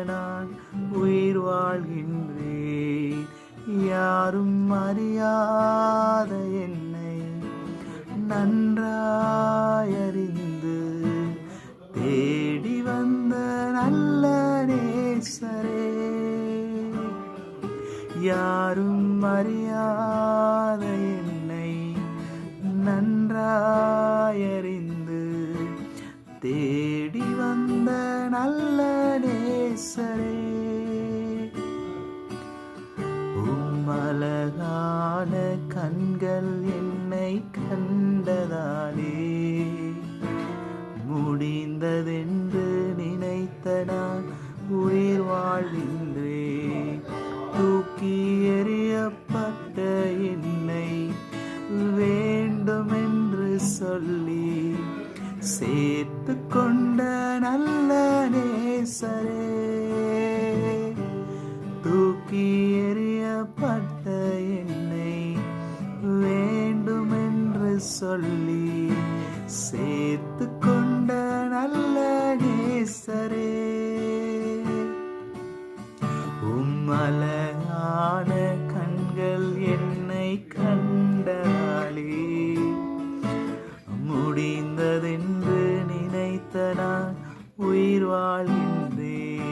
நான் உயிர் வாழ்கின்றேன். யாரும் அறியாத என்னை நன்றாயறிந்து தேடி வந்த நல்ல நேசரே. யாரும் அறியாத என்னை நன்றாயறிந்து தேடி வந்த நல்ல நேசரே. அழகான கண்கள் என்னை கண்டதாலே முடிந்ததென்று நினைத்த நான் உயிர் வாழ்கின்றேன். தூக்கி எறியப்பட்ட என்னை வேண்டுமென்று சொல்லி சேர்த்து கொண்ட நல்ல நேசரே. தூக்கி எறியப்பட்ட என்னை வேண்டுமென்று சொல்லி சேர்த்து கொண்ட நல்ல நேசரே. அழகான